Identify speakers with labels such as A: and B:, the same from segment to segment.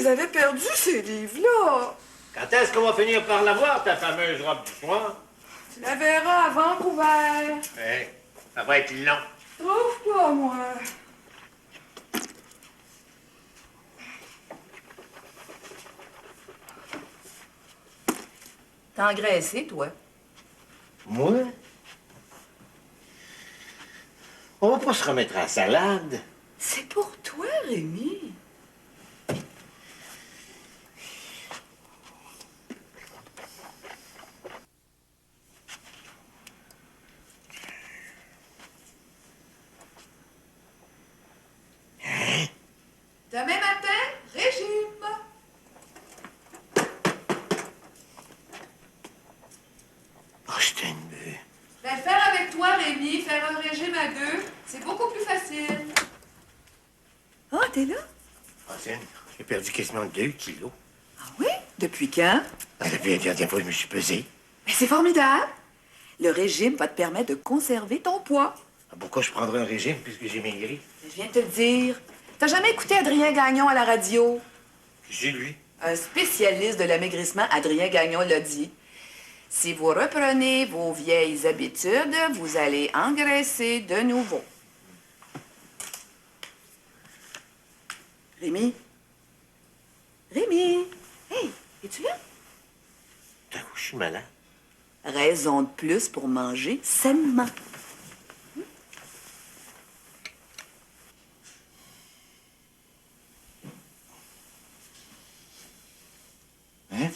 A: avais perdu ces livres-là.
B: Quand est-ce qu'on va finir par l'avoir, ta fameuse robe du soir?
A: Tu la verras à Vancouver.
B: Hey, ça va être long.
A: Trouve pas, moi.
C: T'as engraissé, toi?
B: Moi? On va pas se remettre à la salade.
C: C'est pour toi, Rémi.
A: Demain matin, régime.
B: Oh, je t'aime.
A: Ben, le faire avec toi, Rémi, faire un régime à deux, c'est beaucoup plus facile.
C: Ah, t'es là?
B: Francine, j'ai perdu quasiment 2 kilos.
C: Ah oui? Depuis quand?
B: Depuis la dernière fois que je me suis pesé.
C: Mais c'est formidable. Le régime va te permettre de conserver ton poids.
B: Pourquoi je prendrais un régime puisque j'ai maigri?
C: Je viens de te le dire. T'as jamais écouté Adrien Gagnon à la radio?
B: J'ai lui.
C: Un spécialiste de l'amaigrissement, Adrien Gagnon, l'a dit. Si vous reprenez vos vieilles habitudes, vous allez engraisser de nouveau. Rémi? Rémi? Hey, es-tu là?
B: D'un coup, je suis malade.
C: Raison de plus pour manger sainement.
D: Hein?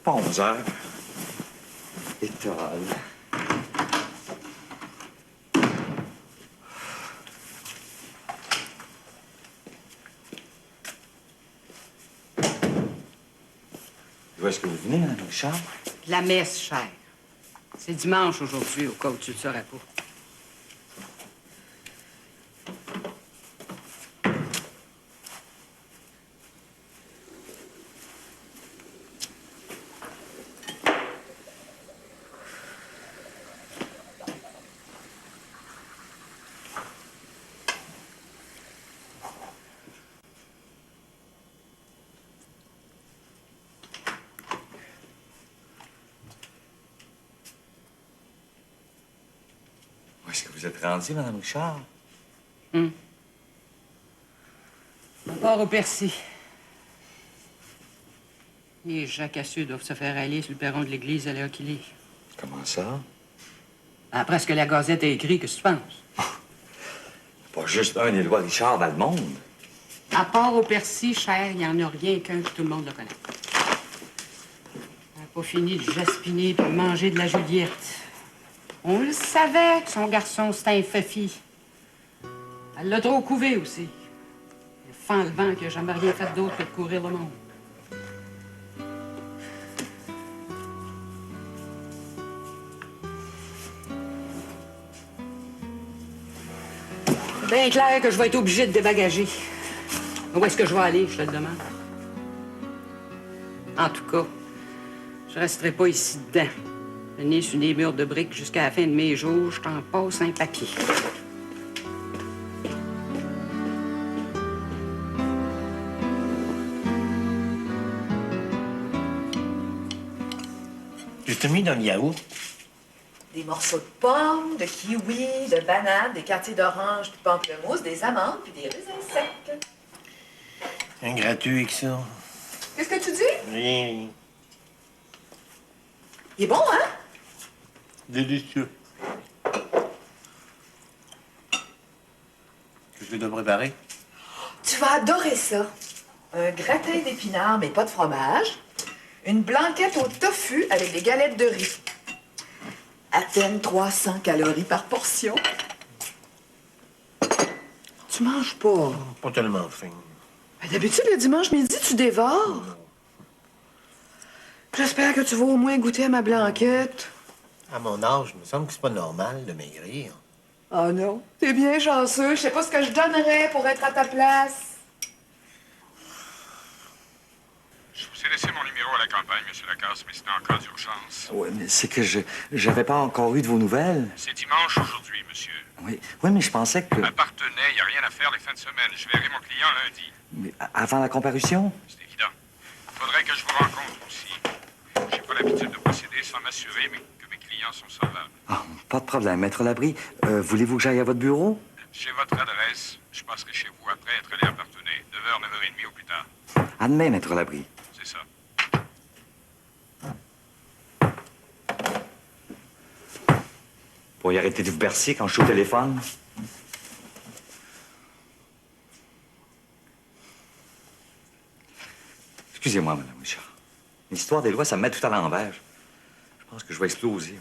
D: Pas 11 heures. Étoile. Où est-ce que vous venez, Mme Richard?
E: La messe, cher. C'est dimanche aujourd'hui, au cas où tu ne le saurais pas.
D: Où est-ce que vous êtes rendue, Mme Richard?
E: On part au Percy. Les Jacques Cassieux doivent se faire aller sur le perron de l'église à l'heure qu'il est.
D: Comment ça?
E: Après ce que la Gazette a écrit, qu'est-ce que tu penses?
D: Pas juste un Éloi Richard dans le monde.
E: À part au Percy, cher, il n'y en a rien qu'un que tout le monde le connaît. Elle n'a pas fini de jaspiner pour manger de la Juliette. On le savait que son garçon, c'était un fifi. Elle l'a trop couvé aussi. Le fan le vent qui n'a jamais rien fait d'autre que de courir le monde. C'est bien clair que je vais être obligée de débagager. Où est-ce que je vais aller, je te le demande? En tout cas, je resterai pas ici dedans. Le nez sur des murs de briques jusqu'à la fin de mes jours, je t'en passe un papier.
B: Je t'ai mis dans le yaourt.
C: Des morceaux de pommes, de kiwi, de bananes, des quartiers d'orange, de pamplemousse, des amandes, puis des raisins secs.
B: Un gratuit avec ça.
C: Qu'est-ce que tu dis?
B: Rien.
C: Il est bon, hein?
B: Délicieux. Qu'est-ce que je dois préparer?
C: Tu vas adorer ça. Un gratin d'épinards, mais pas de fromage. Une blanquette au tofu avec des galettes de riz. À peine 300 calories par portion. Tu manges pas.
B: Pas tellement faim.
C: Ben, d'habitude, le dimanche midi, tu dévores. J'espère que tu vas au moins goûter à ma blanquette.
B: À mon âge, il me semble que c'est pas normal de maigrir.
C: Oh non, t'es bien chanceux. Je sais pas ce que je donnerais pour être à ta place.
F: Je vous ai laissé mon numéro à la grand-mère. champagne, Monsieur Lacasse, mais c'était en cas d'urgence.
D: Oui, mais c'est que j'avais pas encore eu de vos nouvelles.
F: C'est dimanche aujourd'hui, monsieur.
D: Oui, oui, mais je pensais que...
F: À Partenay, il n'y a rien à faire les fins de semaine. Je verrai mon client lundi.
D: Mais avant la comparution?
F: C'est évident. Faudrait que je vous rencontre aussi. J'ai pas l'habitude de procéder sans m'assurer que mes clients sont solvables.
D: Ah, pas de problème, Maître Labrie. Voulez-vous que j'aille à votre bureau?
F: J'ai votre adresse. Je passerai chez vous après être allé à Partenay. 9h, 9h30 au plus tard.
D: À demain, Maître Labrie.
F: C'est ça.
D: Pour y arrêter de vous bercer quand je suis au téléphone. Excusez-moi, Madame Richard. L'histoire des lois, ça me met tout à l'envers. Je pense que je vais exploser.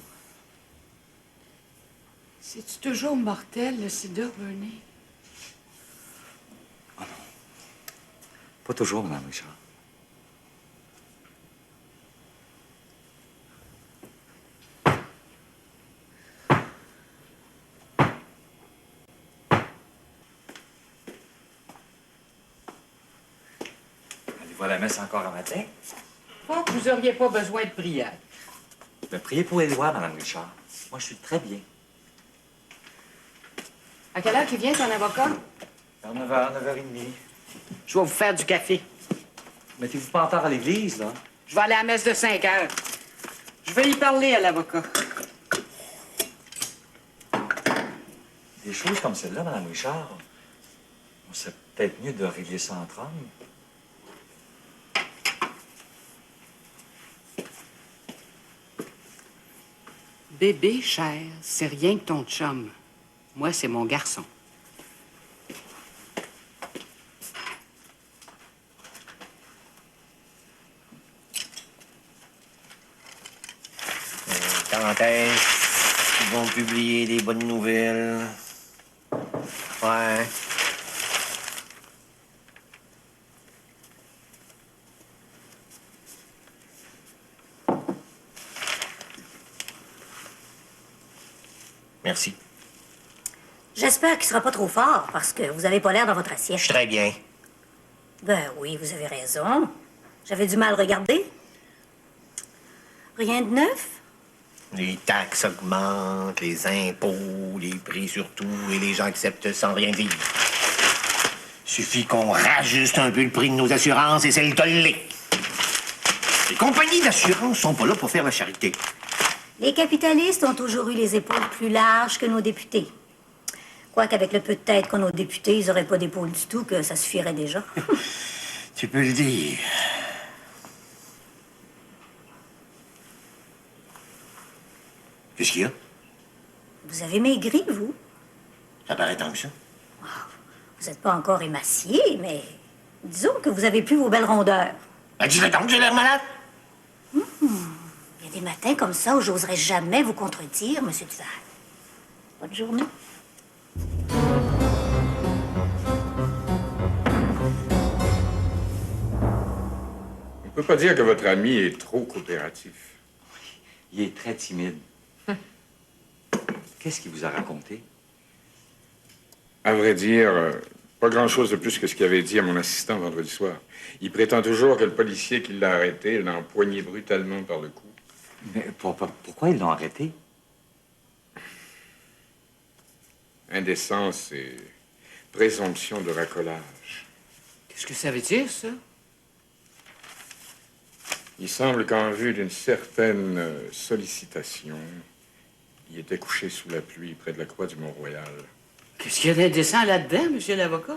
E: C'est-tu toujours mortel, le sida, Bernie?
D: Pas toujours, Madame Richard. Allez-vous à la messe encore un matin?
E: Oh, vous auriez pas besoin de prière.
D: Ben, priez pour les lois, Madame Richard. Moi, je suis très bien.
E: À quelle heure qu'il vient, ton avocat?
D: Vers 9h, 9h30.
E: Je vais vous faire du café.
D: Mettez-vous pas en retard à l'église, là.
E: Je vais aller à la messe de 5 heures. Je vais y parler à l'avocat.
D: Des choses comme celle-là, Madame Richard, c'est peut-être mieux de régler ça entre hommes.
E: Bébé, cher, c'est rien que ton chum. Moi, c'est mon garçon.
B: Quand est-ce qu'ils vont publier des bonnes nouvelles? Ouais. Merci.
G: J'espère qu'il sera pas trop fort, parce que vous avez pas l'air dans votre
B: Je
G: assiette.
B: suis très bien.
G: Ben oui, vous avez raison. J'avais du mal à regarder. Rien de neuf?
B: Les taxes augmentent, les impôts, les prix surtout, et les gens acceptent sans rien dire. Suffit qu'on rajuste un peu le prix de nos assurances et c'est le tollé. Les compagnies d'assurance sont pas là pour faire la charité.
G: Les capitalistes ont toujours eu les épaules plus larges que nos députés. Quoique avec le peu de tête qu'ont nos députés, ils auraient pas d'épaules du tout, que ça suffirait déjà.
B: Tu peux le dire. Qu'est-ce qu'il y a?
G: Vous avez maigri, vous?
B: Ça paraît tant que ça.
G: Vous n'êtes pas encore émacié, mais disons que vous avez plus vos belles rondeurs.
B: Ben, dis-le donc, j'ai l'air malade.
G: Il y a des matins comme ça où j'oserais jamais vous contredire, Monsieur Duval. Bonne journée.
H: On ne peut pas dire que votre ami est trop coopératif.
D: Il est très timide. Qu'est-ce qu'il vous a raconté?
H: À vrai dire, pas grand-chose de plus que ce qu'il avait dit à mon assistant vendredi soir. Il prétend toujours que le policier qui l'a arrêté l'a empoigné brutalement par le cou.
D: Mais pourquoi ils l'ont arrêté?
H: Indécence et présomption de racolage.
E: Qu'est-ce que ça veut dire, ça?
H: Il semble qu'en vue d'une certaine sollicitation, il était couché sous la pluie près de la croix du Mont-Royal.
E: Qu'est-ce qu'il y a d'indécent là-dedans, monsieur l'avocat?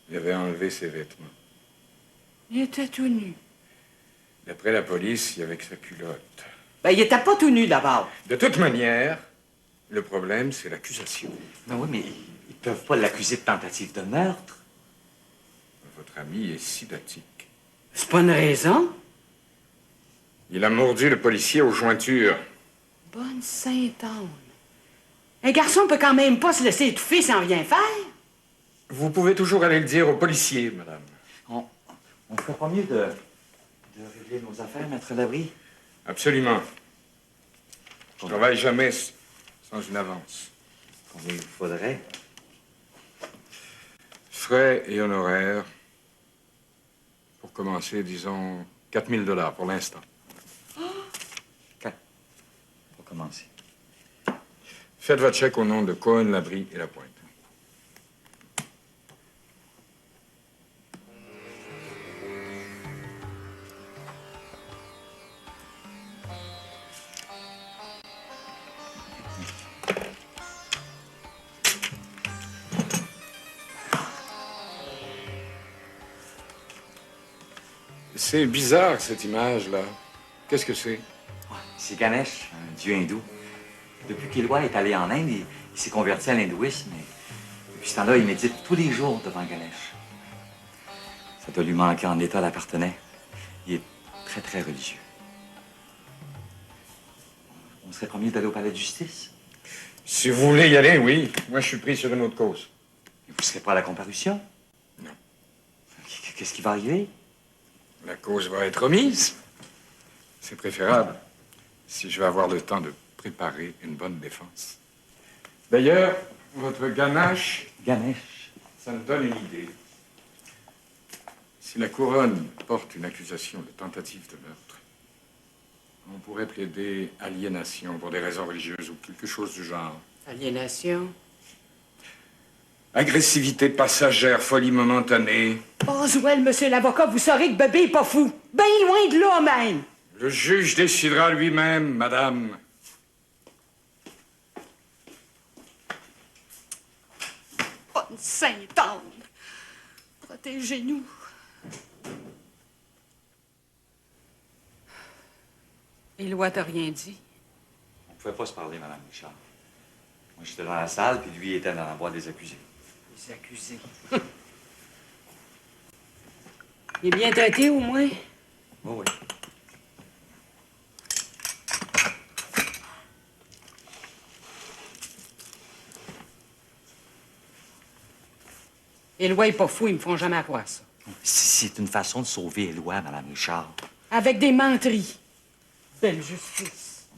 H: Il avait enlevé ses vêtements.
E: Il était tout nu.
H: D'après la police, il avait que sa culotte.
E: Ben, il était pas tout nu, d'abord.
H: De toute manière, le problème, c'est l'accusation.
D: Ben oui, mais ils peuvent pas l'accuser de tentative de meurtre.
H: Votre ami est sidatique.
E: C'est pas une raison.
H: Il a mordu le policier aux jointures.
E: Bonne Sainte-Anne. Un garçon peut quand même pas se laisser étouffer sans rien faire.
H: Vous pouvez toujours aller le dire au policier, madame.
D: On ne ferait pas mieux de régler nos affaires, Maître Labrie?
H: Absolument. Je ne travaille jamais sans une avance.
D: Combien il vous faudrait?
H: Frais et honoraires. Pour commencer, disons 4 000 $ pour l'instant.
D: Pour commencer.
H: Faites votre chèque au nom de Cohen, Labrie et Lapointe. C'est bizarre, cette image-là. Qu'est-ce que c'est?
D: C'est Ganesh, un dieu hindou. Depuis qu'Éloi est allé en Inde, il s'est converti à l'hindouisme. Et depuis ce temps-là, il médite tous les jours devant Ganesh. Ça doit lui manquer en état d'appartenait. Il est très, très religieux. On serait promis d'aller au palais de justice.
H: Si vous voulez y aller, oui. Moi, je suis pris sur une autre cause.
D: Et vous ne serez pas à la comparution?
H: Non.
D: Qu'est-ce qui va arriver?
H: La cause va être remise. C'est préférable si je vais avoir le temps de préparer une bonne défense. D'ailleurs, votre ganache,
D: Ganesh.
H: ça me donne une idée. Si la couronne porte une accusation de tentative de meurtre, on pourrait plaider aliénation pour des raisons religieuses ou quelque chose du genre.
E: Aliénation.
H: Agressivité passagère, folie momentanée.
I: Boswell, monsieur l'avocat, vous saurez que bébé est pas fou. Ben loin de là, même.
H: Le juge décidera lui-même, madame.
I: Bonne Sainte-Anne, protégez-nous.
E: Éloi t'a rien dit.
D: On ne pouvait pas se parler, Madame Richard. Moi, j'étais dans la salle, puis lui était dans la boîte des accusés.
E: Les accusés. Il est bien traité, au moins?
D: Oh oui.
E: Éloi est pas fou, ils me font jamais croire ça.
D: C'est une façon de sauver Éloi, Madame Richard.
E: Avec des menteries. Belle justice.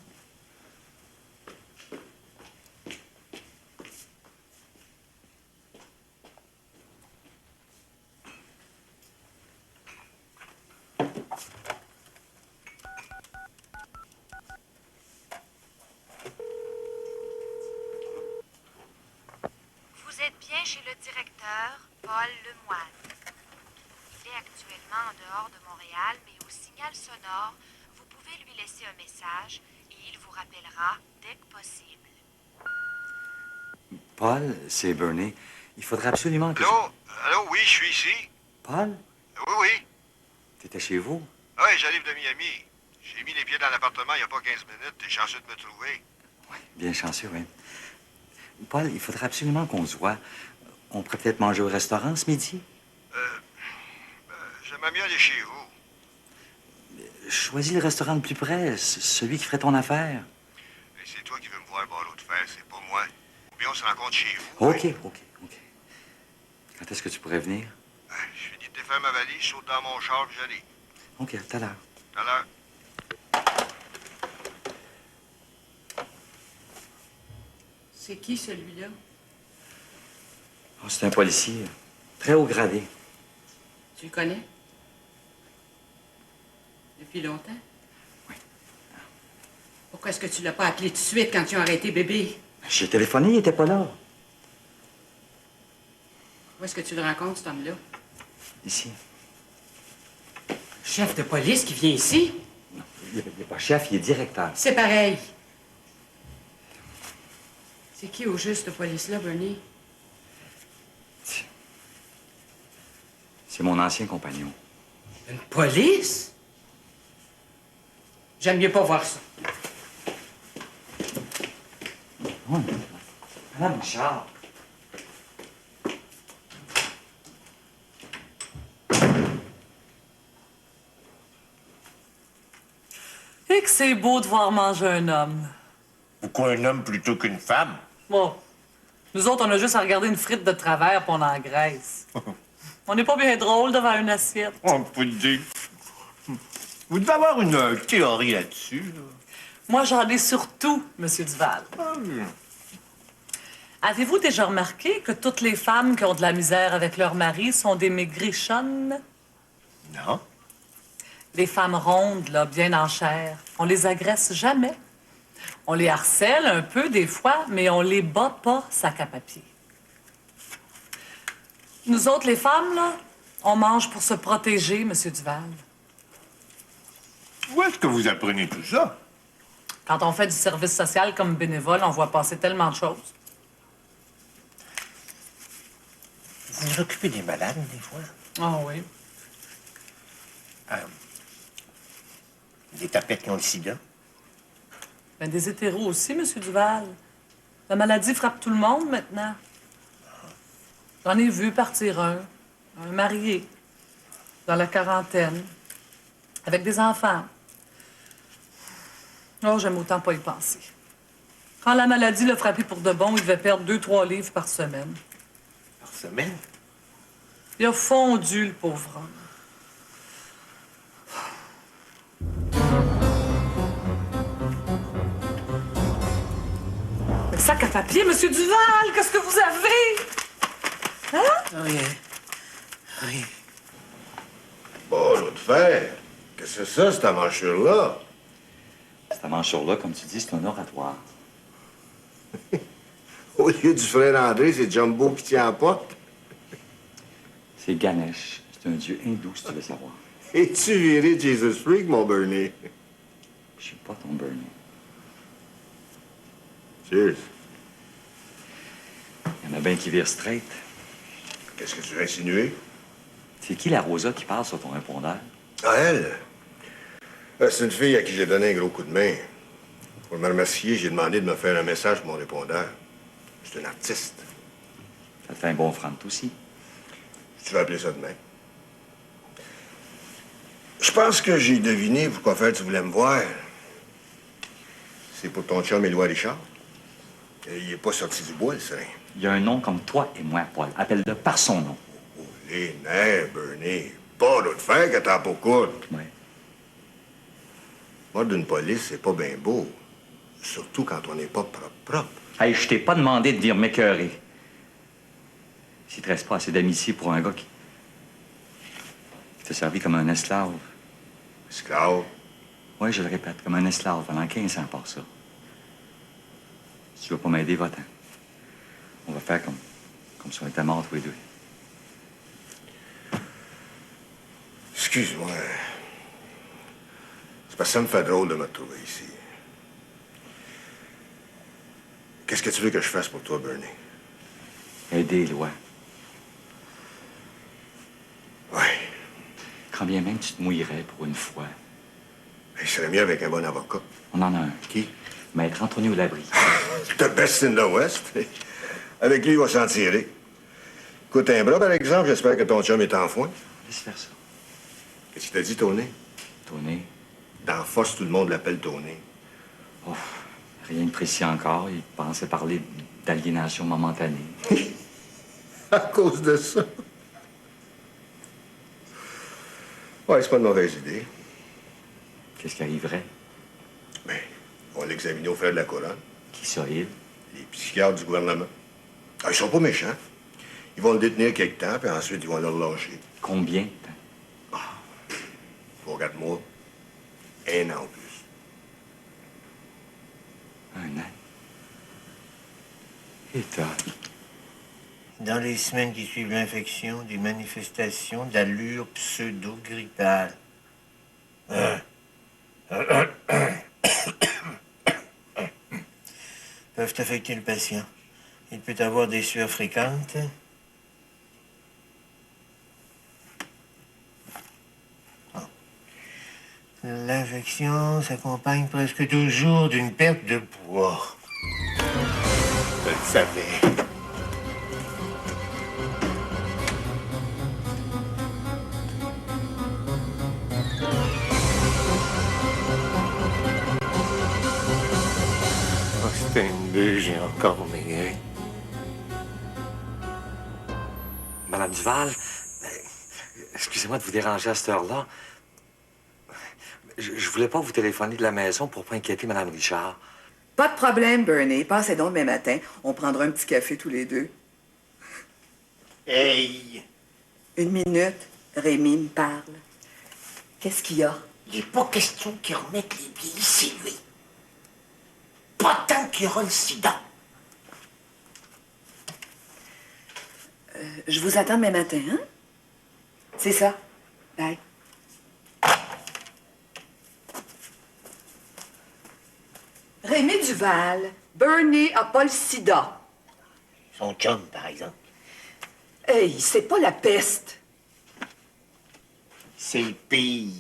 J: Vous êtes bien chez le directeur Paul Lemoine. Il est actuellement en dehors de Montréal, mais au signal sonore, vous pouvez lui laisser un message et il vous rappellera dès que possible.
D: Paul, c'est Bernie. Il faudrait absolument que...
F: Allô? Allô, oui, je suis ici.
D: Paul,
F: Oui, oui.
D: t'étais chez vous?
F: Oui, j'arrive de Miami. J'ai mis les pieds dans l'appartement il n'y a pas 15 minutes. T'es chanceux de me trouver.
D: Oui, bien chanceux, oui. Paul, il faudrait absolument qu'on se voit. On pourrait peut-être manger au restaurant ce midi?
F: J'aimerais mieux aller chez vous.
D: Choisis le restaurant le plus près, celui qui ferait ton affaire.
F: Et c'est toi qui veux me voir boire l'eau de fer, c'est pas moi. Ou bien on se rencontre chez vous.
D: OK,
F: hein?
D: OK. Quand est-ce que tu pourrais venir?
F: Je finis de défaire ma valise, je saute dans mon char et j'arrive.
D: OK, à tout à l'heure.
F: Tout à l'heure.
E: C'est qui, celui-là?
D: Oh, c'est un policier, très haut gradé.
E: Tu le connais? Depuis longtemps?
D: Oui.
E: Pourquoi est-ce que tu l'as pas appelé tout de suite quand tu as arrêté bébé?
D: J'ai téléphoné, il était pas là.
E: Où est-ce que tu le rencontres, cet homme-là?
D: Ici.
E: Chef de police qui vient ici?
D: Non, il n'est pas chef, il est directeur.
E: C'est pareil. C'est qui au juste, de police-là, Bernie?
D: C'est mon ancien compagnon.
E: Une police? J'aime mieux pas voir ça.
D: Oh, Madame Richard.
K: Et que c'est beau de voir manger un homme.
B: Pourquoi un homme plutôt qu'une femme?
K: Bon, nous autres, on a juste à regarder une frite de travers puis on engraisse. On n'est pas bien drôle devant une assiette.
B: On peut dire. Vous devez avoir une théorie là-dessus. Là.
K: Moi, j'en ai surtout, Monsieur Duval. Avez-vous déjà remarqué que toutes les femmes qui ont de la misère avec leur mari sont des maigrichonnes?
B: Non.
K: Les femmes rondes, là, bien en chair, on les agresse jamais. On les harcèle un peu des fois, mais on les bat pas sac à papier. Nous autres, les femmes, là, on mange pour se protéger, Monsieur Duval.
B: Où est-ce que vous apprenez tout ça?
K: Quand on fait du service social comme bénévole, on voit passer tellement de choses.
B: Vous vous occupez des malades, des fois?
K: Ah oui.
B: Des tapettes qui ont le sida?
K: Ben, des hétéros aussi, Monsieur Duval. La maladie frappe tout le monde maintenant. J'en ai vu partir un marié, dans la quarantaine, avec des enfants. Oh, j'aime autant pas y penser. Quand la maladie l'a frappé pour de bon, il devait perdre 2-3 livres par semaine.
B: Par semaine?
K: Il a fondu, le pauvre homme. Le sac à papier, Monsieur Duval, qu'est-ce que vous avez? Hein?
B: Rien. Rien.
L: Bon, l'autre fer, qu'est-ce que c'est ça, cette manchure-là?
D: Cette manchure-là, comme tu dis, c'est un oratoire.
L: Au lieu du frère André, c'est Jumbo qui tient en porte.
D: C'est Ganesh. C'est un dieu hindou, si tu veux savoir.
L: Es-tu viré Jesus Freak, mon Bernie?
D: Je suis pas ton Bernie.
L: Cheers.
D: Il y en a bien qui virent straight.
L: Qu'est-ce que tu veux insinuer?
D: C'est qui la Rosa qui parle sur ton répondeur?
L: Ah, elle? C'est une fille à qui j'ai donné un gros coup de main. Pour me remercier, j'ai demandé de me faire un message pour mon répondeur. C'est un artiste.
D: Ça te fait un bon front aussi.
L: Si tu veux appeler ça demain. Je pense que j'ai deviné pourquoi faire tu voulais me voir. C'est pour ton chum Éloi Richard. Il est pas sorti du bois, le serin.
D: Il y a un nom comme toi et moi, Paul. Appelle-le par son nom.
L: Oh, les nerfs, Bernie. Pas d'autre faire que t'as pas courte.
D: Ouais.
L: Moi, d'une police, c'est pas bien beau. Surtout quand on n'est pas propre.
D: Hey, je t'ai pas demandé de venir m'écœurer. S'il te reste pas assez d'amitié pour un gars qui t'a servi comme un esclave.
L: Esclave?
D: Oui, je le répète, comme un esclave pendant 15 ans par ça. Si tu veux pas m'aider, va-t'en. On va faire comme si on était morts tous les deux.
L: Excuse-moi. C'est parce que ça me fait drôle de me retrouver ici. Qu'est-ce que tu veux que je fasse pour toi, Bernie?
D: Aider, Éloi.
L: Oui.
D: Quand bien même tu te mouillerais pour une fois.
L: Il serait mieux avec un bon avocat.
D: On en a un.
L: Qui?
D: Maître Antonio Labrie.
L: The best in the West. Avec lui, il va s'en tirer. Écoute, un bras, par exemple, j'espère que ton chum est en foin.
D: Laisse faire ça.
L: Qu'est-ce qu'il t'a dit, Tony?
D: Tony?
L: Dans Force, tout le monde l'appelle Tony.
D: Oh, rien de précis encore. Il pensait parler d'aliénation momentanée.
L: À cause de ça. Ouais, c'est pas une mauvaise idée.
D: Qu'est-ce qui arriverait?
L: Ben, on va l'examiner aux frais de la couronne.
D: Qui ça, il?
L: Les psychiatres du gouvernement. Ah, ils sont pas méchants. Ils vont le détenir quelque temps, puis ensuite, ils vont le relâcher.
D: Combien de temps?
L: 3 ou 4 mois. 1 an ou plus.
D: 1 an? Et toi?
B: Dans les semaines qui suivent l'infection, des manifestations d'allure pseudo-grippale. Peuvent affecter le patient. Il peut avoir des sueurs fréquentes. Ah. L'infection s'accompagne presque toujours d'une perte de poids. Je le savais. C'était une bulle, j'ai encore maigri.
M: Madame Duval, excusez-moi de vous déranger à cette heure-là. Je voulais pas vous téléphoner de la maison pour pas inquiéter Madame Richard.
C: Pas de problème, Bernie. Passez donc demain matin. On prendra un petit café tous les deux.
B: Hey!
C: 1 minute. Rémi me parle. Qu'est-ce qu'il y a?
B: Il n'est pas question qu'ils remettent les pieds ici, lui. Pas tant qu'il y aura le sida.
C: Je vous attends demain matin, hein? C'est ça. Bye. Rémi Duval, Bernie a pas le sida.
B: Son chum, par exemple.
C: Hey, c'est pas la peste.
B: C'est le pire.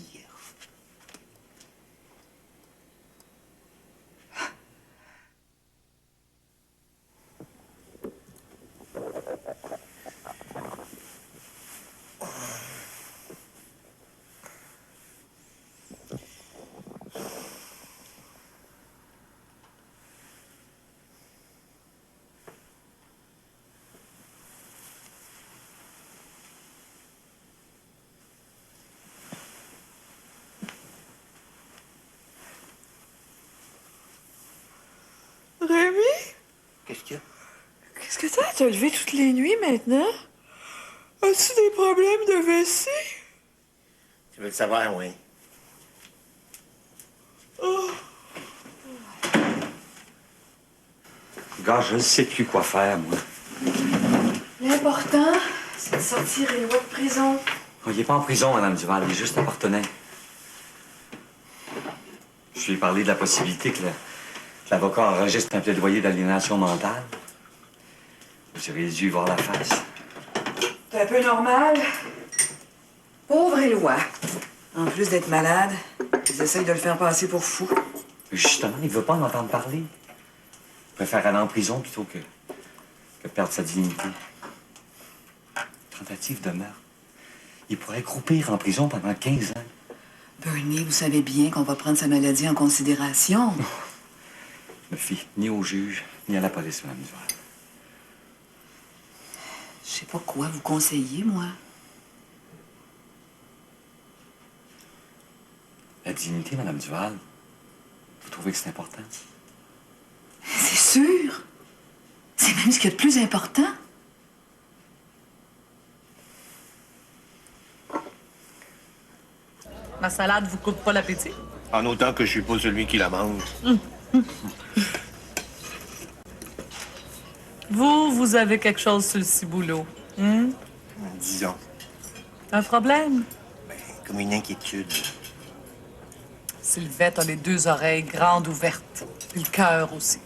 C: Rémi?
B: Qu'est-ce qu'il y a?
C: Qu'est-ce que t'as? T'as levé toutes les nuits maintenant? As-tu des problèmes de vessie?
B: Tu veux le savoir, oui.
C: Oh.
D: Gars, je ne sais plus quoi faire, moi.
C: L'important, c'est de sortir Éloi de prison.
D: Oh, il n'est pas en prison, Madame Duval, il est juste appartenant. Je lui ai parlé de la possibilité que l'avocat enregistre un plaidoyer d'aliénation mentale. Vous auriez dû voir la face.
C: C'est un peu normal. Pauvre Éloi. En plus d'être malade, ils essayent de le faire passer pour fou.
D: Justement, il ne veut pas en entendre parler. Il préfère aller en prison plutôt que perdre sa dignité. Tentative de meurtre. Il pourrait croupir en prison pendant 15 ans.
C: Bernie, vous savez bien qu'on va prendre sa maladie en considération.
D: Ne fie ni au juge, ni à la police, Mme Duval.
C: Je sais pas quoi vous conseiller, moi.
D: La dignité, Mme Duval, vous trouvez que c'est important?
C: C'est sûr. C'est même ce qu'il y a de plus important.
K: Ma salade vous coupe pas l'appétit?
B: En autant que je suis pas celui qui la mange.
K: Vous avez quelque chose sur le ciboulot.
B: Disons.
K: Un problème?
B: Comme une inquiétude.
K: Sylvette a les deux oreilles grandes ouvertes. Puis le cœur aussi.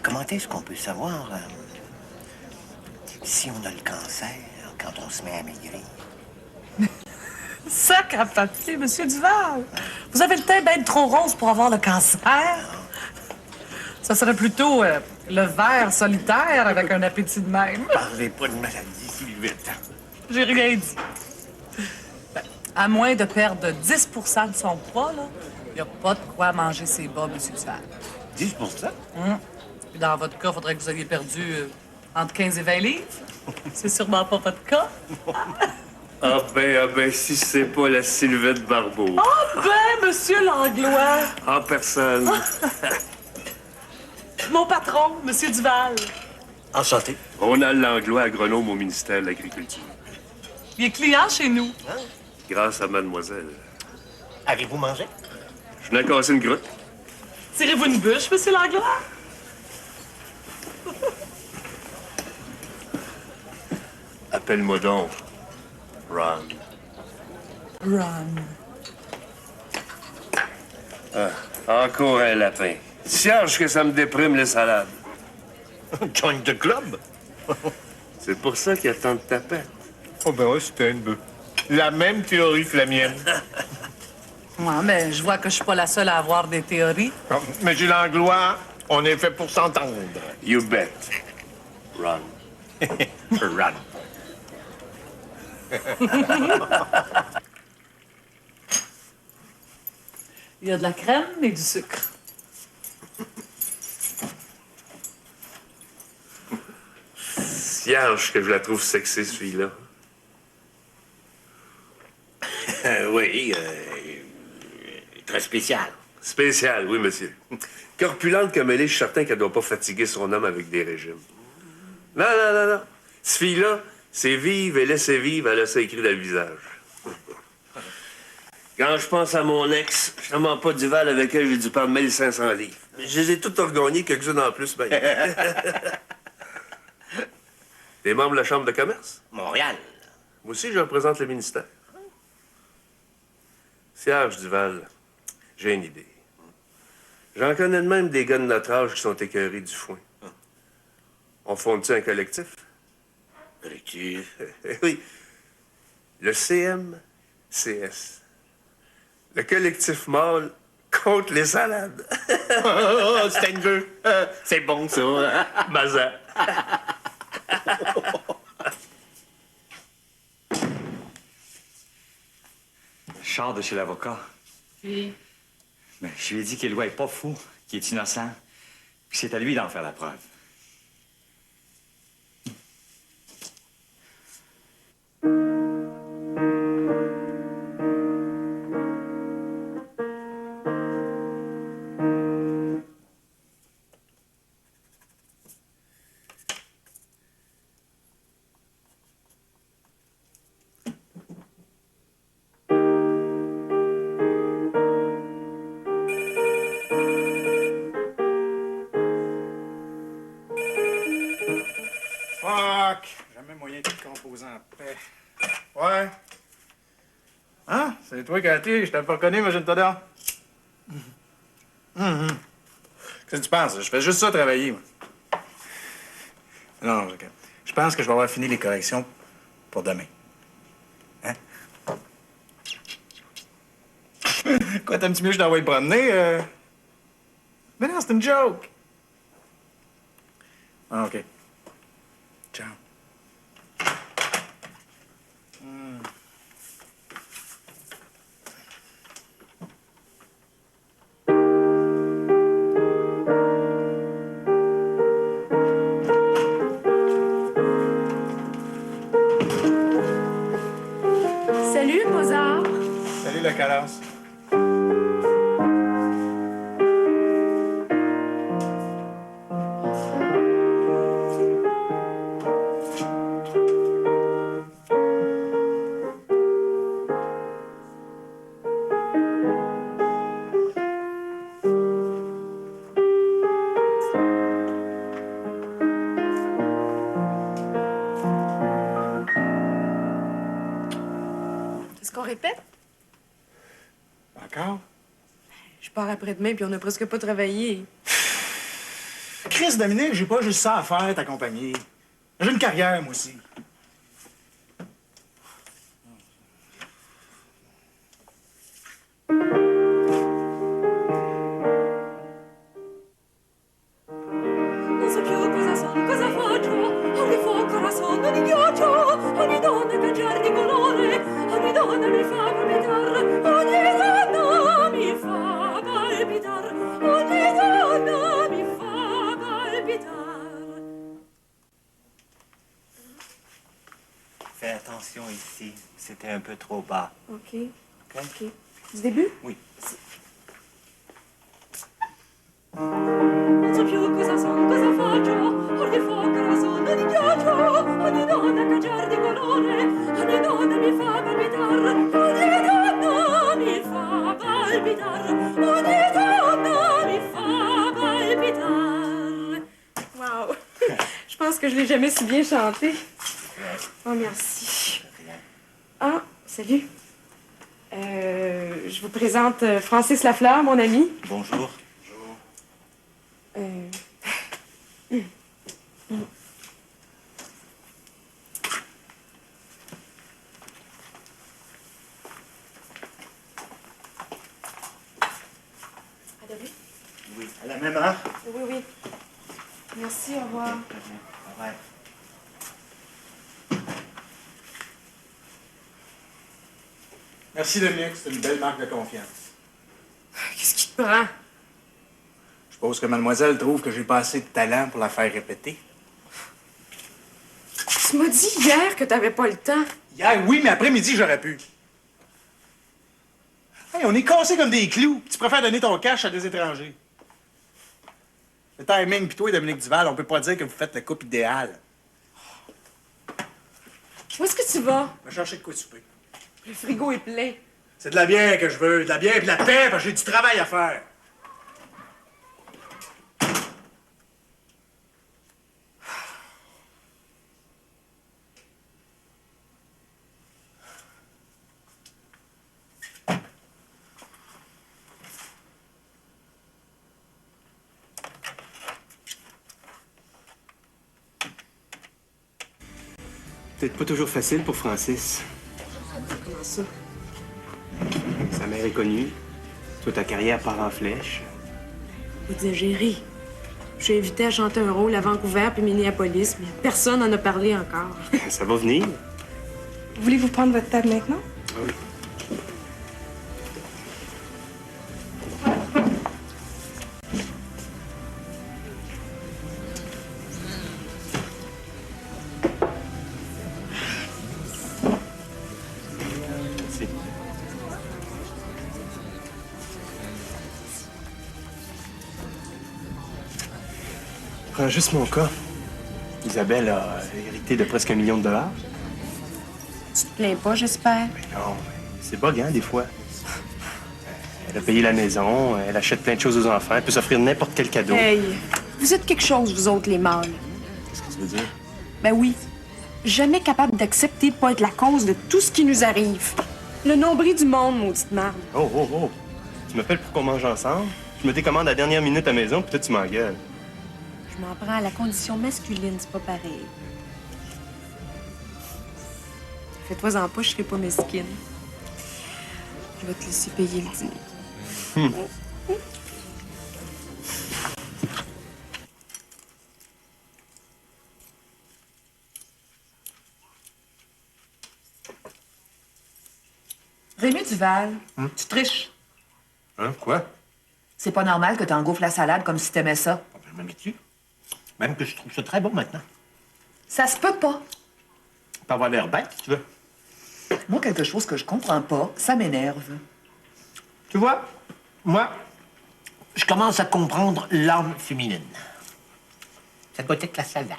B: Comment est-ce qu'on peut savoir si on a le cancer quand on se met à maigrir?
K: Sac à papier, Monsieur Duval. Vous avez le teint bien trop rose pour avoir le cancer. Ça serait plutôt le ver solitaire avec un appétit de même.
B: Parlez pas de maladie, Sylvette.
K: J'ai rien dit. Ben, à moins de perdre 10 de son poids, là, il n'y a pas de quoi manger ses bas, Monsieur Duval.
B: 10
K: Puis dans votre cas, il faudrait que vous ayez perdu entre 15 et 20 livres. C'est sûrement pas votre cas.
N: Ah ben, si c'est pas la Sylvette Barbeau.
K: Ah ben, Monsieur Langlois.
N: En personne.
K: Mon patron, Monsieur Duval.
B: Enchanté.
N: Ronald Langlois, agronome au ministère de l'Agriculture.
K: Il est client chez nous.
N: Grâce à mademoiselle.
B: Avez-vous mangé?
N: Je n'ai cassé une grotte.
K: Tirez-vous une bûche, Monsieur Langlois?
N: Appelle-moi donc Ron.
K: Ron.
N: Ah, encore un lapin. Cierge que ça me déprime les salades.
B: Join the club?
N: C'est pour ça qu'il y a tant de tapettes.
B: Oh ben ouais, c'était la même théorie que la mienne.
K: Ouais, mais je vois que je suis pas la seule à avoir des théories.
B: Non, Monsieur Langlois, on est fait pour s'entendre.
N: You bet. Ron.
B: Run.
K: Il y a de la crème et du sucre.
N: Cierge que je la trouve sexy, celui-là.
B: Oui, très spécial.
N: Spécial, oui, monsieur. Corpulente comme elle est, je suis certain qu'elle doit pas fatiguer son homme avec des régimes. Non. Cette fille-là, C'est vive et laissez vivre, elle a ça écrit dans le visage. Quand je pense à mon ex, je ne mens pas Duval avec elle, j'ai dû perdre 1500 livres. Je les ai toutes regagnées, quelques-unes en plus, ben. T'es membre de la Chambre de commerce?
B: Montréal.
N: Moi aussi, je représente le ministère. Serge Duval, j'ai une idée. J'en connais de même des gars de notre âge qui sont écœurés du foin. On fonde-tu un collectif?
B: Collectif?
N: Oui. Le CMCS. Le collectif mâle contre les salades.
B: Oh, c'est une vœu. C'est bon, ça.
N: Mazan.
D: Charles de chez l'avocat.
E: Oui.
D: Mais je lui ai dit qu'Éloi est pas fou, qu'il est innocent. Puis c'est à lui d'en faire la preuve.
O: Fuck! Jamais moyen de composer en paix. Ouais? Hein? C'est toi, Cathy? Je t'ai pas reconnu, imagine-toi donc. Qu'est-ce que tu penses? Je fais juste ça, travailler, moi. Non, OK. Je pense que je vais avoir fini les corrections pour demain. Hein? Quoi, t'aimes-tu mieux que je t'envoie promener? Mais non, c'est une joke! Ah, OK. Ciao.
I: Salut, Mozart.
O: Salut, le calasse.
A: Est-ce qu'on répète?
O: Encore?
A: Je pars après-demain, puis on a presque pas travaillé.
O: Chris, Dominique, j'ai pas juste ça à faire, t'accompagner. J'ai une carrière, moi aussi.
P: Non so più cosa sono, cosa faccio. Ogni fuoco rasono di ghiaccio. Ogni donna cangiar di colore. Ogni donna mi fa palpitar. Ogni donna mi fa palpitar. Ogni donna mi fa palpitar.
B: Fais attention ici. C'était un peu trop bas.
A: OK. OK. Du début?
B: Oui.
P: Non so più cosa sono, cosa faccio. Ogni fuoco rasono di ghiaccio. Ogni donna cangiar di colore. Ogni donna mi fa palpitar. Ogni donna mi fa palpitar. Ogni donna mi fa palpitar.
A: Wow! Je pense que je l'ai jamais si bien chanté. Oh, merci. Ah, salut. Je vous présente Francis Lafleur, mon ami.
B: Bonjour.
A: À demain?
O: Oui. À la même heure?
A: Oui, oui. Merci, au revoir.
B: Ouais.
O: Merci, Dominique. C'est une belle marque de confiance.
A: Qu'est-ce qui te prend?
O: Je suppose que mademoiselle trouve que j'ai pas assez de talent pour la faire répéter.
A: Tu m'as dit hier que t'avais pas le temps.
O: Hier, oui, mais après-midi, j'aurais pu. Hey, on est cassés comme des clous. Tu préfères donner ton cash à des étrangers. Le timing, pis toi, Dominique Duval, on peut pas dire que vous faites le couple idéal.
A: Où est-ce que tu vas?
O: Va chercher de quoi de souper.
A: Le frigo est plein.
O: C'est de la bière que je veux. De la bière et de la paix, parce que j'ai du travail à faire.
Q: Peut-être pas toujours facile pour Francis.
A: Comment ça?
Q: Sa mère est connue. Toi, ta carrière part en flèche.
A: Vous exagérez. Je suis invitée à chanter un rôle à Vancouver puis Minneapolis, mais personne n'en a parlé encore.
Q: Ça va venir.
A: Voulez-vous prendre votre table maintenant?
Q: Ah oui. Merci. Prends juste mon cas. Isabelle a hérité de presque $1 million.
A: Tu te plains pas, j'espère?
Q: Non, c'est bug, hein, des fois. Elle a payé la maison, elle achète plein de choses aux enfants, elle peut s'offrir n'importe quel cadeau.
A: Hey, vous êtes quelque chose, vous autres, les mâles.
Q: Qu'est-ce que tu veux dire?
A: Ben oui. Jamais capable d'accepter de pas être la cause de tout ce qui nous arrive. Le nombril du monde, maudite marde.
Q: Oh, oh, oh. Tu m'appelles pour qu'on mange ensemble? Je me décommande à la dernière minute à la maison, puis toi, tu m'engueules.
A: Je m'en prends à la condition masculine, c'est pas pareil. Fais-toi-en pas, je serai pas mesquine. Je vais te laisser payer le dîner.
C: Rémi Duval, tu triches.
B: Hein, quoi?
C: C'est pas normal que t'engouffres la salade comme si t'aimais ça.
B: Je me mets-tu? Même que je trouve ça très bon maintenant.
C: Ça se peut pas.
B: Tu peux avoir l'air bête, si tu veux.
C: Moi, quelque chose que je comprends pas, ça m'énerve.
B: Tu vois, moi, je commence à comprendre l'âme féminine. Ça doit être la salade.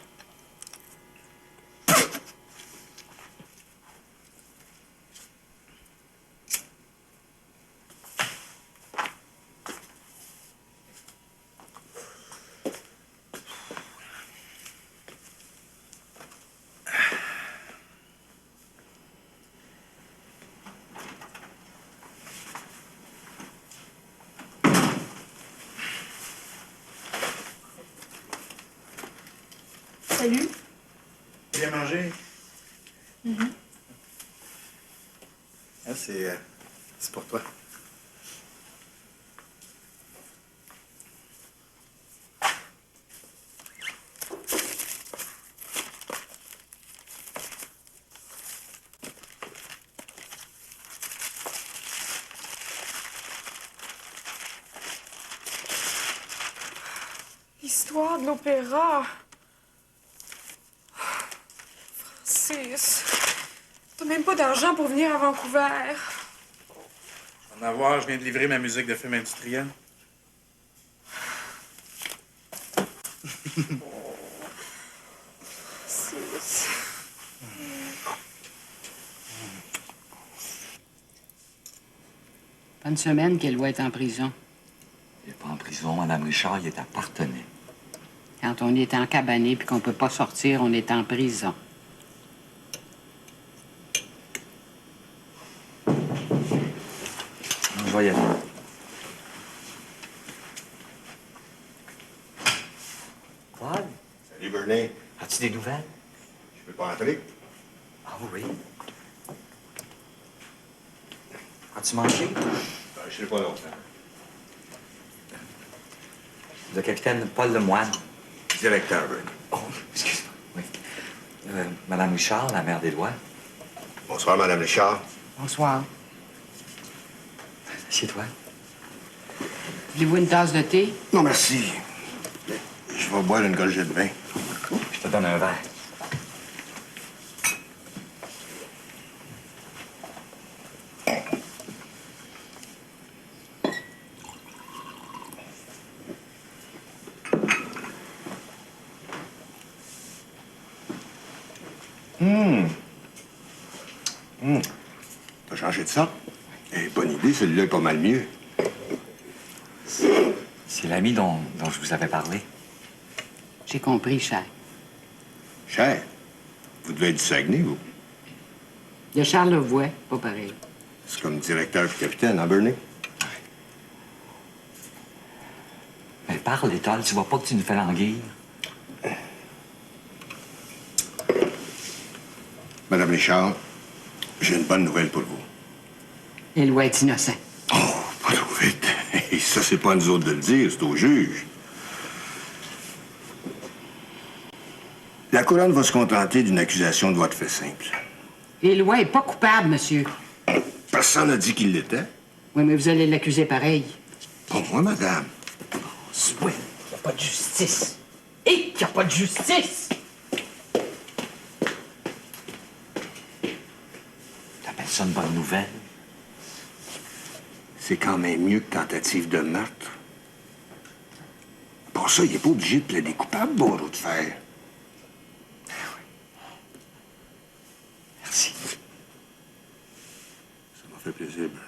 A: Salut.
O: Bien manger.
L: Ah, c'est pour toi.
A: Histoire de l'opéra. Francis, t'as même pas d'argent pour venir à Vancouver.
O: Je vais en avoir, je viens de livrer ma musique de film industriel.
A: Francis.
E: Pas une semaine qu'elle doit être en prison.
D: Il n'est pas en prison, Madame Richard, il est à Parthenay.
E: Quand on est encabané puis qu'on peut pas sortir, on est en prison.
D: Je vais y aller. Quoi?
L: Salut, Bernie.
D: As-tu des nouvelles?
L: Je peux pas entrer?
D: Ah oui. As-tu mangé?
L: Ben, je serai pas longtemps.
D: Le capitaine Paul Lemoine.
L: Directeur, Bernie.
D: Oh, excuse-moi. Oui. Madame Richard, la mère des lois.
L: Bonsoir, Madame Richard.
E: Bonsoir.
D: Assieds-toi.
E: Voulez-vous une tasse de thé?
L: Non, merci. Je vais boire une gorgée de vin.
D: Je te donne un verre.
L: T'as changé de ça? Eh, bonne idée, celui-là est pas mal mieux.
D: C'est l'ami dont je vous avais parlé.
E: J'ai compris, cher.
L: Cher, vous devez être du Saguenay, vous.
E: De Charlevoix, pas pareil.
L: C'est comme directeur et capitaine, hein, Bernie?
D: Mais parle, Étoile, tu vois pas que tu nous fais languir?
L: Madame Richard, j'ai une bonne nouvelle pour vous.
E: Éloi est innocent.
L: Pas trop vite. Et ça, c'est pas à nous autres de le dire, c'est au juge. La couronne va se contenter d'une accusation de voie de fait simple.
E: Éloi est pas coupable, monsieur.
L: Personne n'a dit qu'il l'était.
E: Oui, mais vous allez l'accuser pareil.
L: Pas moi, madame.
I: Oui, il n'y a pas de justice. Et qu'il n'y a pas de justice!
D: T'appelles ça une bonne nouvelle?
L: C'est quand même mieux que tentative de meurtre. Pour ça, il n'est pas obligé de plaider coupable, Bourreau de fer.
D: Merci.
L: Ça m'a fait plaisir, Bernie.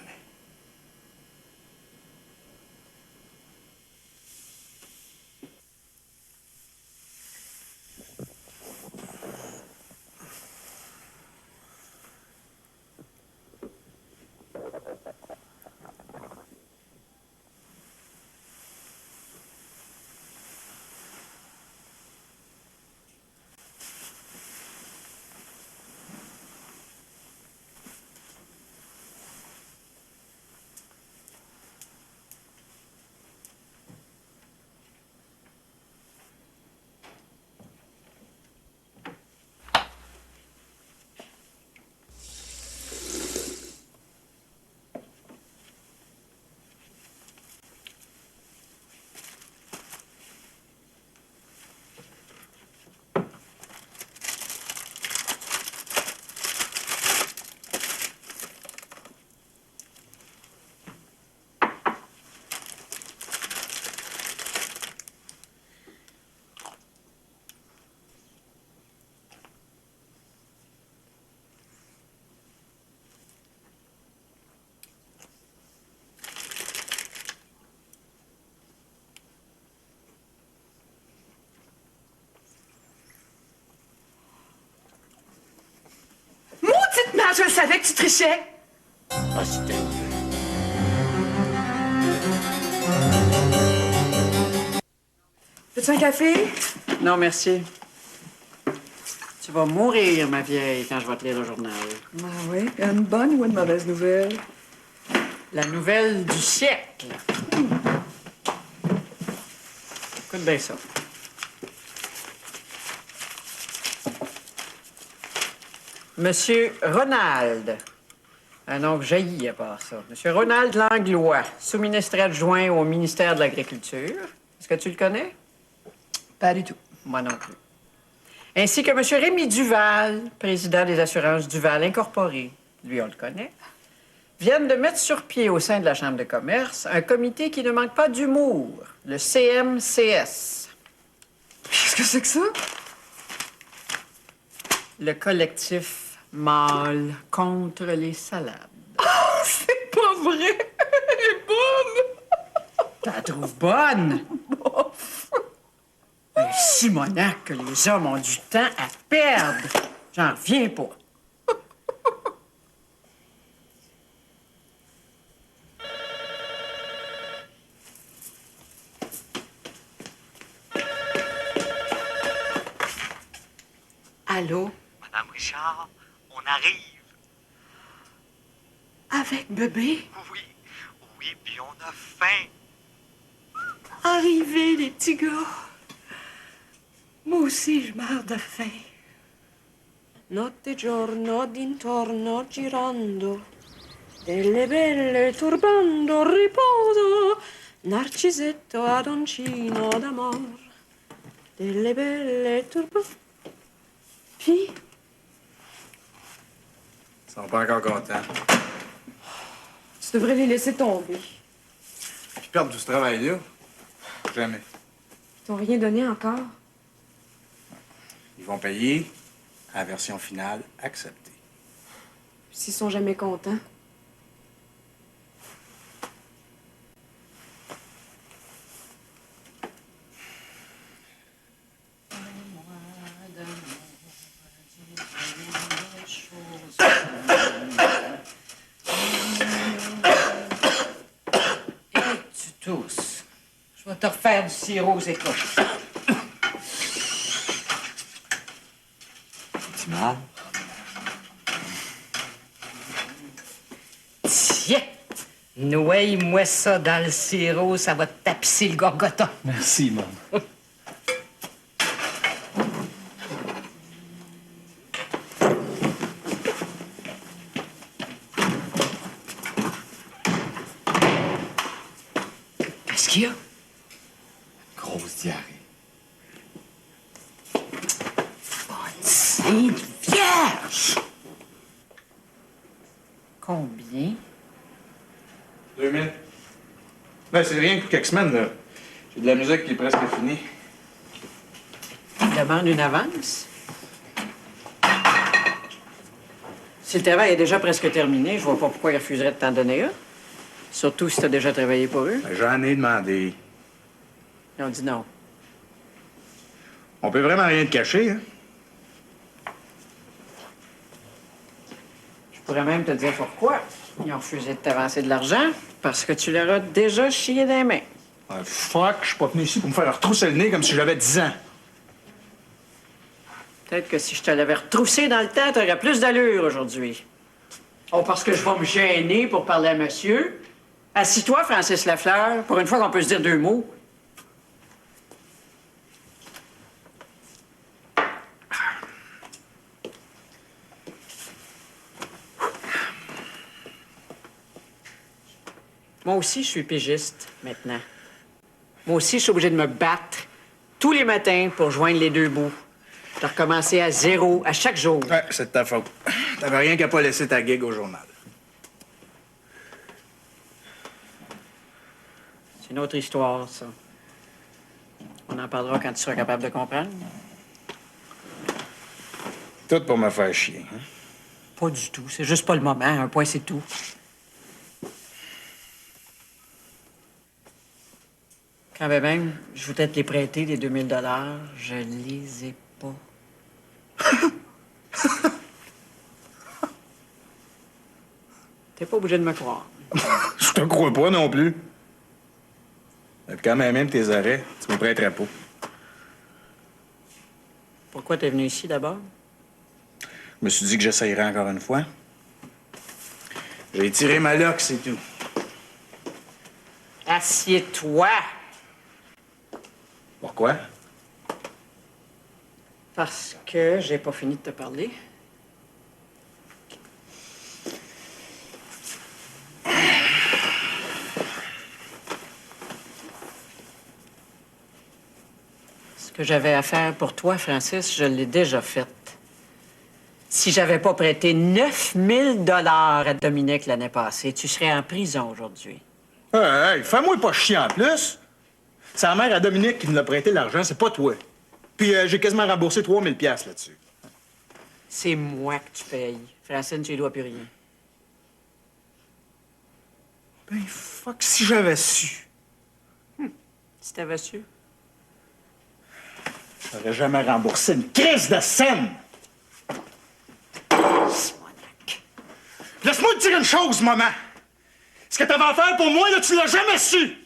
I: Maudite merde, je le savais que tu trichais! Veux-tu un café?
E: Non, merci. Tu vas mourir, ma vieille, quand je vais te lire le journal.
C: Ah oui, une bonne ou une mauvaise nouvelle?
E: La nouvelle du siècle. Écoute bien ça. Monsieur Ronald. Un nom que jaillit à part ça. Monsieur Ronald Langlois, sous-ministre adjoint au ministère de l'Agriculture. Est-ce que tu le connais?
C: Pas du tout.
E: Moi non plus. Ainsi que monsieur Rémi Duval, président des assurances Duval Incorporées. Lui, on le connaît. Viennent de mettre sur pied au sein de la Chambre de commerce un comité qui ne manque pas d'humour, le CMCS.
C: Qu'est-ce que c'est que ça?
E: Le collectif mâle contre les salades.
I: Oh, c'est pas vrai! Elle est bonne!
E: Tu la trouves bonne? Un Simonac que les hommes ont du temps à perdre. J'en reviens pas. Allô?
R: Madame Richard, on arrive.
E: Avec bébé?
R: Oui, puis on a faim.
E: Arrivez, les petits gars. Moi aussi, je meurs de faim.
P: Notte e giorno d'intorno girando, delle belle turbando riposo, Narcisetto adoncino d'amor, delle belle turbando. Puis,
O: Ils sont pas encore contents.
A: Tu devrais les laisser tomber.
O: Puis perdre tout ce travail-là. Jamais.
A: Ils t'ont rien donné encore.
O: Ils vont payer à la version finale acceptée.
A: Si s'ils sont jamais contents.
E: Tu tousses. Je vais te refaire du sirop aux écorces.
D: Tu mal?
E: Tiens! Nouille-moi ça dans le sirop, ça va te tapisser le gorgoton.
O: Merci, maman.
E: Qu'est-ce qu'il y a?
D: Grosse diarrhée.
E: Sainte Vierge! Combien?
O: 2000. Ben, c'est rien que quelques semaines, là. J'ai de la musique qui est presque finie.
E: Demande une avance? Si le travail est déjà presque terminé, je vois pas pourquoi ils refuseraient de t'en donner un. Surtout si t'as déjà travaillé pour eux.
O: Ben, j'en ai demandé.
E: Ils ont dit non.
O: On peut vraiment rien te cacher, hein?
E: Je pourrais même te dire pourquoi. Ils ont refusé de t'avancer de l'argent parce que tu leur as déjà chié dans les mains.
O: Ah, fuck, je suis pas venu ici pour me faire retrousser le nez comme si j'avais 10 ans.
E: Peut-être que si je te l'avais retroussé dans le temps, t'aurais plus d'allure aujourd'hui. Oh, parce que je vais me gêner pour parler à monsieur. Assis-toi, Francis Lafleur. Pour une fois qu'on peut se dire deux mots. Moi aussi, je suis pigiste, maintenant. Moi aussi, je suis obligé de me battre tous les matins pour joindre les deux bouts. De recommencer à zéro à chaque jour.
O: Ouais, c'est de ta faute. T'avais rien qu'à pas laisser ta gig au journal.
E: C'est une autre histoire, ça. On en parlera quand tu seras capable de comprendre.
O: Tout pour me faire chier, hein?
E: Pas du tout. C'est juste pas le moment. Un point, c'est tout. Quand même, je voudrais te les prêter, les 2000 $. Je les ai pas. T'es pas obligé de me croire.
O: Je te crois pas non plus. Et puis quand même tes arrêts, tu me prêterais pas.
E: Pourquoi t'es venu ici d'abord?
O: Je me suis dit que j'essayerais encore une fois. J'ai tiré ma loque, c'est tout.
E: Assieds-toi!
O: Pourquoi?
E: Parce que j'ai pas fini de te parler. Ce que j'avais à faire pour toi, Francis, je l'ai déjà fait. Si j'avais pas prêté 9000 $ à Dominique l'année passée, tu serais en prison aujourd'hui.
O: Hey, fais-moi pas chier en plus. C'est la mère à Dominique qui nous a prêté l'argent, c'est pas toi. Puis j'ai quasiment remboursé 3000 $ là-dessus.
E: C'est moi que tu payes. Francine, tu lui dois plus rien.
O: Ben, fuck, si j'avais su.
E: Si t'avais su.
O: J'aurais jamais remboursé une crise de scène. Laisse-moi te dire une chose, maman. Ce que t'avais à faire pour moi, là, tu l'as jamais su.